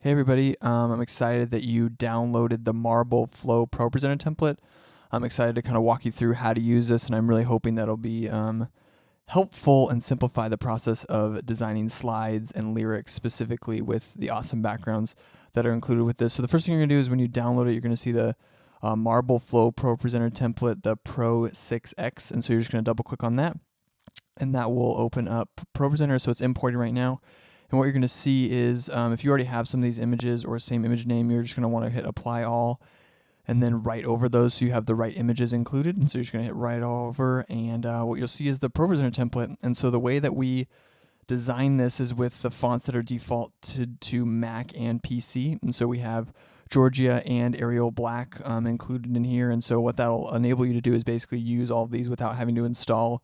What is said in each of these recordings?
Hey everybody, I'm excited that you downloaded the Marble Flow ProPresenter Template. I'm excited to kind of walk you through how to use this, and I'm really hoping that'll be helpful and simplify the process of designing slides and lyrics, specifically with the awesome backgrounds that are included with this. So the first thing you're going to do is when you download it, you're going to see the Marble Flow ProPresenter Template, the Pro 6X, and so you're just going to double click on that, and that will open up ProPresenter. So it's importing right now. And what you're going to see is if you already have some of these images or same image name, you're just going to want to hit apply all and then right over those so you have the right images included. And so you're just going to hit right over, and what you'll see is the ProPresenter template. And so the way that we design this is with the fonts that are default to Mac and PC. And so we have Georgia and Arial Black included in here. And so what that'll enable you to do is basically use all of these without having to install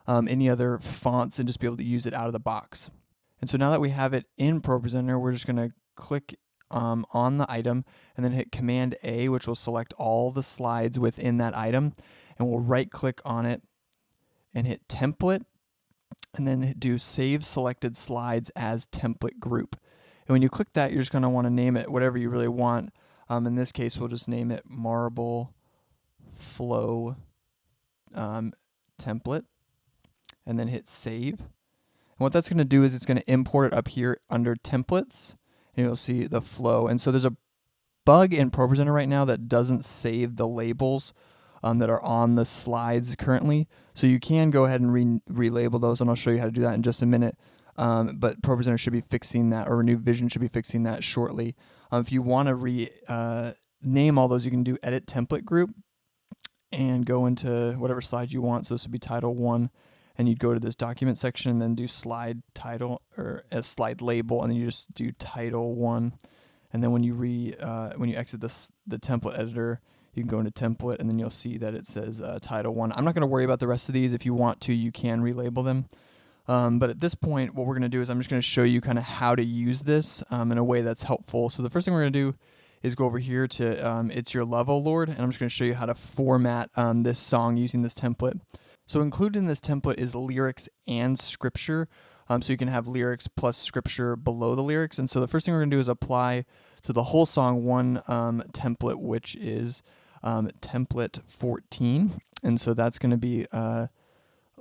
any other fonts and just be able to use it out of the box. And so now that we have it in ProPresenter, we're just going to click on the item and then hit Command A, which will select all the slides within that item. And we'll right click on it and hit Template, and then do Save Selected Slides as Template Group. And when you click that, you're just going to want to name it whatever you really want. In this case, we'll just name it Marble Flow Template, and then hit Save. And what that's going to do is it's going to import it up here under templates, and you'll see the flow. And so there's a bug in ProPresenter right now that doesn't save the labels that are on the slides currently. So you can go ahead and relabel those, and I'll show you how to do that in just a minute. But ProPresenter should be fixing that, or New Vision should be fixing that shortly. If you want to name all those, you can do Edit Template Group and go into whatever slide you want. So this would be Title 1. And you'd go to this document section and then do slide title or a slide label, and then you just do title 1. And then when you exit the template editor, you can go into template, and then you'll see that it says title 1. I'm not going to worry about the rest of these. If you want to, you can relabel them. But at this point, what we're going to do is I'm just going to show you kind of how to use this in a way that's helpful. So the first thing we're going to do is go over here to It's Your Love, O Lord, and I'm just going to show you how to format this song using this template. So included in this template is lyrics and scripture. So you can have lyrics plus scripture below the lyrics. And so the first thing we're going to do is apply to the whole song one template, which is template 14. And so that's going to be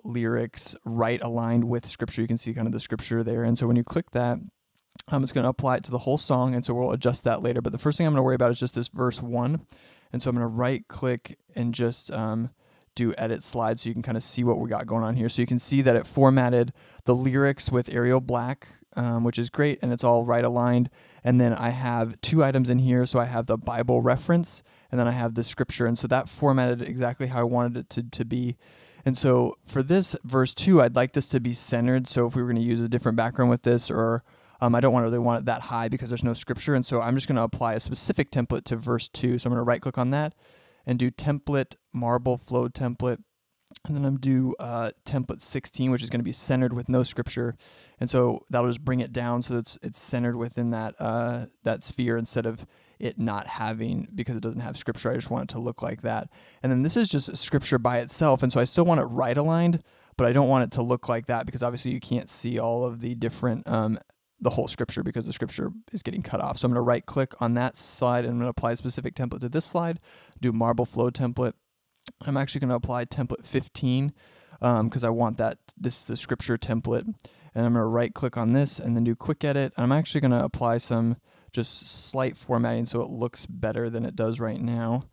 lyrics right aligned with scripture. You can see kind of the scripture there. And so when you click that, it's going to apply it to the whole song. And so we'll adjust that later. But the first thing I'm going to worry about is just this verse 1. And so I'm going to right click and just do edit slides so you can kind of see what we got going on here. So you can see that it formatted the lyrics with Arial Black, which is great, and it's all right aligned. And then I have 2 items in here. So I have the Bible reference, and then I have the scripture. And so that formatted exactly how I wanted it to be. And so for this verse 2, I'd like this to be centered. So if we were going to use a different background with this, or I don't really want it that high because there's no scripture. And so I'm just going to apply a specific template to verse 2. So I'm going to right click on that and do template, Marble Flow template, and then I'm do template 16, which is going to be centered with no scripture. And so that'll just bring it down so it's centered within that that sphere instead of it not having, because it doesn't have scripture. I just want it to look like that. And then this is just scripture by itself, and so I still want it right aligned, but I don't want it to look like that because obviously you can't see all of the different the whole scripture because the scripture is getting cut off. So I'm going to right click on that slide and I'm going to apply a specific template to this slide, do Marble Flow template. I'm actually going to apply template 15 because I want that. This is the scripture template. And I'm going to right click on this and then do quick edit. I'm actually going to apply some just slight formatting so it looks better than it does right now.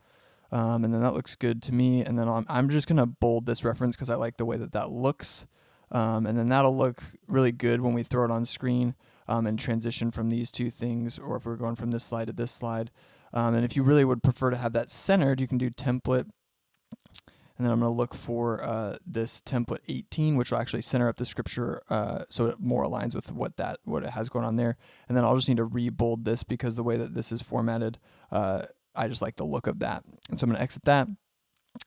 And then that looks good to me. And then I'm just going to bold this reference because I like the way that looks. And then that'll look really good when we throw it on screen and transition from these 2 things, or if we're going from this slide to this slide. And if you really would prefer to have that centered, you can do template. And then I'm going to look for this template 18, which will actually center up the scripture so it more aligns with what it has going on there. And then I'll just need to rebold this because the way that this is formatted, I just like the look of that. And so I'm going to exit that.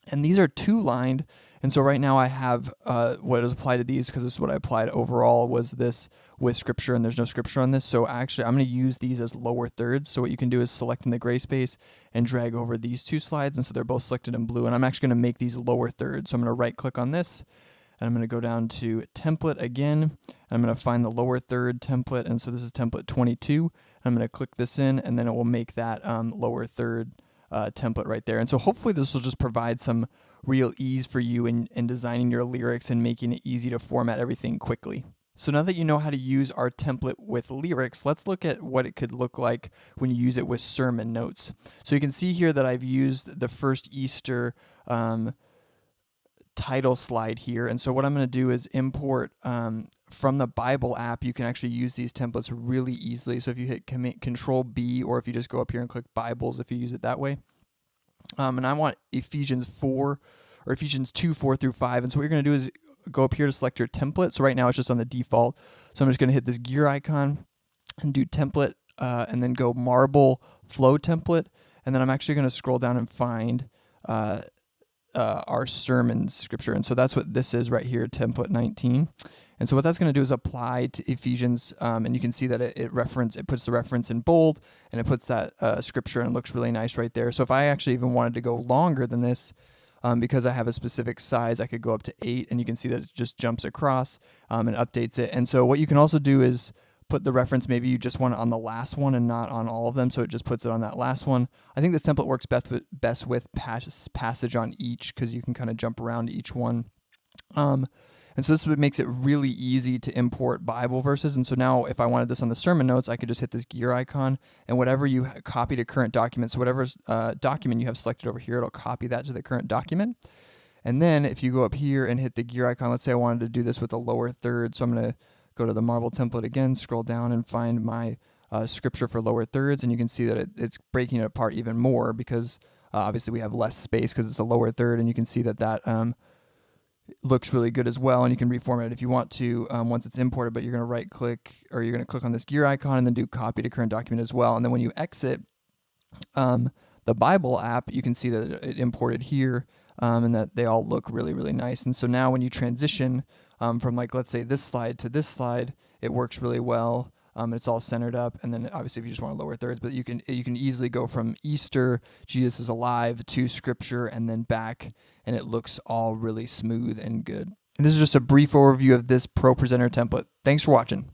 And these are 2-lined, and so right now I have what is applied to these, because this is what I applied overall, was this with scripture, and there's no scripture on this. So actually I'm going to use these as lower thirds. So what you can do is select in the gray space and drag over these 2 slides, and so they're both selected in blue, and I'm actually going to make these lower thirds. So I'm going to right click on this, And I'm going to go down to template again. I'm going to find the lower third template, and so this is template 22. I'm going to click this in, and then it will make that lower third template right there. And so hopefully this will just provide some real ease for you in designing your lyrics and making it easy to format everything quickly. So now that you know how to use our template with lyrics, let's look at what it could look like when you use it with sermon notes. So you can see here that I've used the first Easter title slide here. And so what I'm going to do is import from the Bible app. You can actually use these templates really easily. So if you hit Control B, or if you just go up here and click Bibles, if you use it that way. And I want Ephesians 4 or Ephesians 2, 4 through 5. And so what you're going to do is go up here to select your template. So right now it's just on the default. So I'm just going to hit this gear icon and do template, and then go Marble Flow Template. And then I'm actually going to scroll down and find our sermon scripture. And so that's what this is right here, template 19. And so what that's going to do is apply to Ephesians, and you can see that it puts the reference in bold, and it puts that scripture, and it looks really nice right there. So if I actually even wanted to go longer than this, because I have a specific size, I could go up to 8, and you can see that it just jumps across and updates it. And so what you can also do is put the reference, maybe you just want it on the last one and not on all of them, so it just puts it on that last one. I think this template works best with passage on each, because you can kind of jump around each one. And so this makes it really easy to import Bible verses. And so now if I wanted this on the sermon notes, I could just hit this gear icon, and whatever you copy to current document, so whatever document you have selected over here, it'll copy that to the current document. And then if you go up here and hit the gear icon, let's say I wanted to do this with the lower third, so I'm going to go to the Marble template again, scroll down and find my scripture for lower thirds, and you can see that it's breaking it apart even more, because obviously we have less space because it's a lower third, and you can see that looks really good as well, and you can reformat it if you want to once it's imported, but you're going to right click, or you're going to click on this gear icon and then do copy to current document as well. And then when you exit the Bible app, you can see that it imported here, and that they all look really, really nice. And so now when you transition from, like, let's say this slide to this slide, it works really well. It's all centered up, and then obviously if you just want to lower thirds, but you can easily go from Easter, Jesus is alive, to Scripture, and then back, and it looks all really smooth and good. And this is just a brief overview of this ProPresenter template. Thanks for watching.